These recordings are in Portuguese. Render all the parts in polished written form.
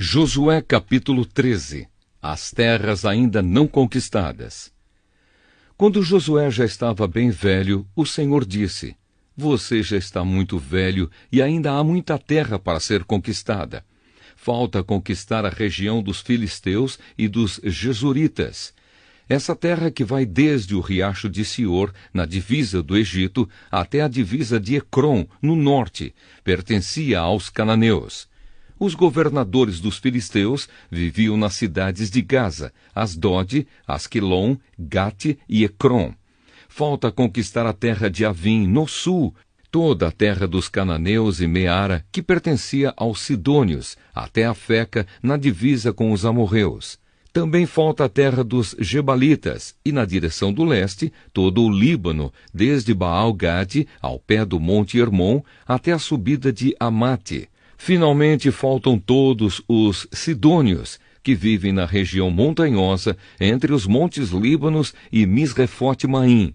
Josué capítulo 13. As terras ainda não conquistadas. Quando Josué já estava bem velho, o Senhor disse: Você já está muito velho e ainda há muita terra para ser conquistada. Falta conquistar a região dos filisteus e dos jesuritas. Essa terra que vai desde o riacho de Sior, na divisa do Egito, até a divisa de Ecrom, no norte, pertencia aos cananeus. Os governadores dos filisteus viviam nas cidades de Gaza, Asdod, Asquelon, Gate e Ecrom. Falta conquistar a terra de Avim, no sul, toda a terra dos cananeus e Meara, que pertencia aos sidônios, até a Feca, na divisa com os amorreus. Também falta a terra dos Gebalitas, e na direção do leste, todo o Líbano, desde Baal-Gade, ao pé do Monte Hermon, até a subida de Amate. Finalmente faltam todos os sidônios, que vivem na região montanhosa, entre os montes Líbanos e Misrefote-Maim.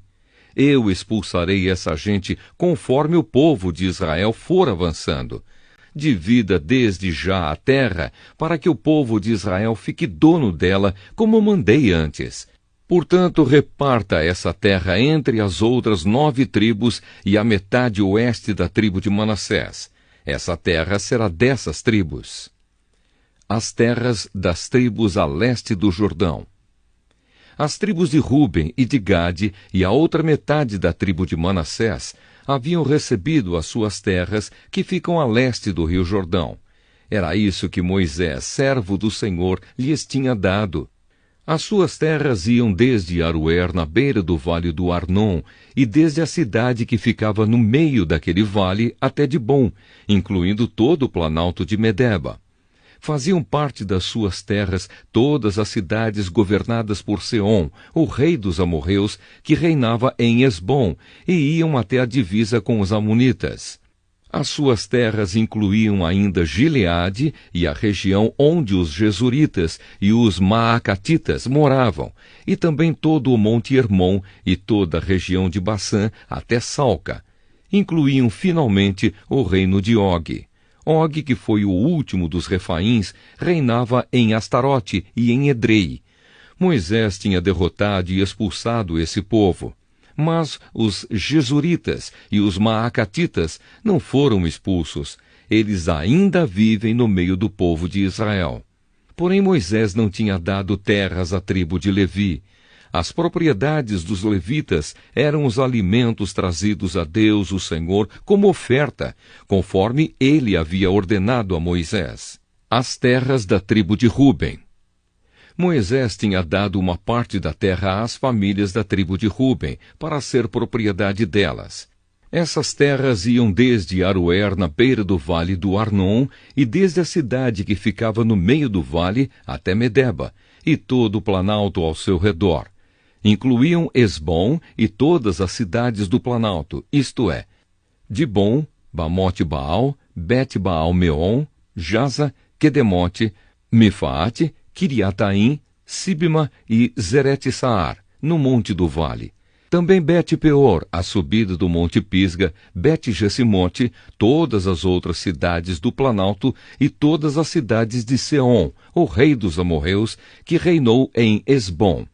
Eu expulsarei essa gente conforme o povo de Israel for avançando. Divida desde já a terra, para que o povo de Israel fique dono dela, como mandei antes. Portanto, reparta essa terra entre as outras 9 tribos e a metade oeste da tribo de Manassés. Essa terra será dessas tribos. As terras das tribos a leste do Jordão. As tribos de Ruben e de Gade e a outra metade da tribo de Manassés haviam recebido as suas terras que ficam a leste do rio Jordão. Era isso que Moisés, servo do Senhor, lhes tinha dado. As suas terras iam desde Aroer, na beira do vale do Arnon, e desde a cidade que ficava no meio daquele vale até Dibom, incluindo todo o planalto de Medeba. Faziam parte das suas terras todas as cidades governadas por Seom, o rei dos amorreus, que reinava em Esbom, e iam até a divisa com os amonitas. As suas terras incluíam ainda Gileade e a região onde os jesuritas e os maacatitas moravam, e também todo o monte Hermon e toda a região de Bassã até Salca. Incluíam finalmente o reino de Og. Og, que foi o último dos Refaíns, reinava em Astarote e em Edrei. Moisés tinha derrotado e expulsado esse povo. Mas os jesuritas e os maacatitas não foram expulsos. Eles ainda vivem no meio do povo de Israel. Porém Moisés não tinha dado terras à tribo de Levi. As propriedades dos levitas eram os alimentos trazidos a Deus, o Senhor, como oferta, conforme ele havia ordenado a Moisés. As terras da tribo de Ruben. Moisés tinha dado uma parte da terra às famílias da tribo de Ruben, para ser propriedade delas. Essas terras iam desde Aroer, na beira do vale do Arnon, e desde a cidade que ficava no meio do vale até Medeba, e todo o planalto ao seu redor. Incluíam Esbom e todas as cidades do planalto, isto é, Dibom, Bamote-Baal, Bet-Baal-Meon, Jaza, Quedemote, Mefaate, Kiriataim, Sibma e Zerete-Saar, no monte do vale. Também Bet-Peor, a subida do monte Pisga, Bet-Jessimote, todas as outras cidades do planalto e todas as cidades de Seom, o rei dos amorreus, que reinou em Esbom.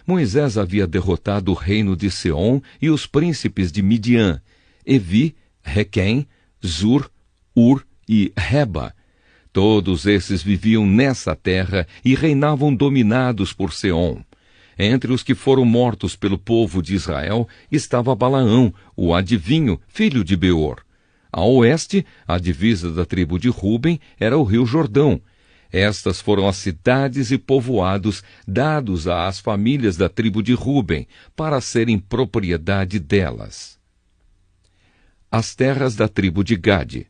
Moisés havia derrotado o reino de Seom e os príncipes de Midian, Evi, Requém, Zur, Ur e Reba. Todos esses viviam nessa terra e reinavam dominados por Seom. Entre os que foram mortos pelo povo de Israel estava Balaão, o adivinho, filho de Beor. A oeste, a divisa da tribo de Ruben era o rio Jordão. Estas foram as cidades e povoados dados às famílias da tribo de Ruben, para serem propriedade delas. As terras da tribo de Gade.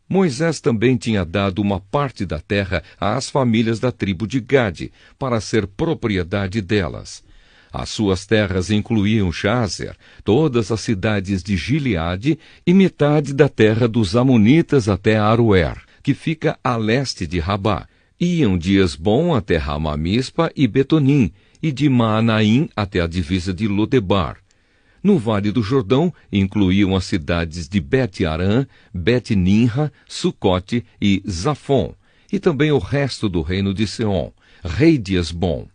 Moisés também tinha dado uma parte da terra às famílias da tribo de Gade, para ser propriedade delas. As suas terras incluíam Jazer, todas as cidades de Gileade e metade da terra dos amonitas até Aroer, que fica a leste de Rabá. Iam de Esbom até Ramá-Mispa e Betonim, e de Maanaim até a divisa de Lodebar. No Vale do Jordão, incluíam as cidades de Bet-Arã, Bet-Nimra, Sucote e Zafon. e também o resto do reino de Seom, rei de Hesbom.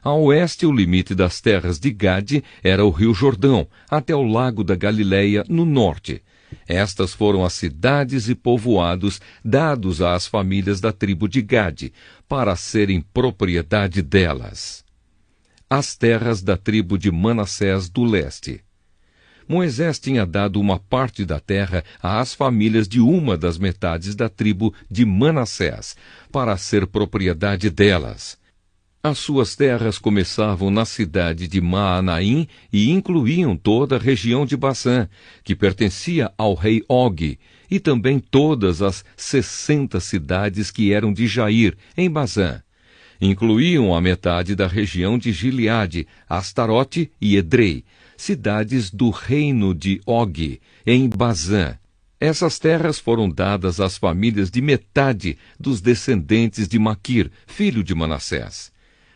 A oeste, o limite das terras de Gade era o rio Jordão, até o lago da Galileia, no norte. Estas foram as cidades e povoados dados às famílias da tribo de Gade, para serem propriedade delas. As terras da tribo de Manassés do leste. Moisés tinha dado uma parte da terra às famílias de uma das metades da tribo de Manassés, para ser propriedade delas. As suas terras começavam na cidade de Maanaim e incluíam toda a região de Bassã, que pertencia ao rei Og, e também todas as 60 cidades que eram de Jair, em Bazã. Incluíam a metade da região de Gileade, Astarote e Edrei, cidades do reino de Og, em Bazã. Essas terras foram dadas às famílias de metade dos descendentes de Maquir, filho de Manassés.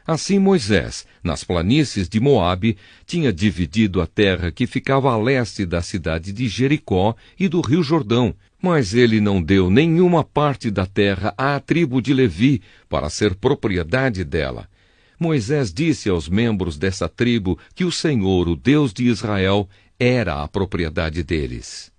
Assim Moisés, nas planícies de Moabe, tinha dividido a terra que ficava a leste da cidade de Jericó e do rio Jordão, mas ele não deu nenhuma parte da terra à tribo de Levi para ser propriedade dela. Moisés disse aos membros dessa tribo que o Senhor, o Deus de Israel, era a propriedade deles.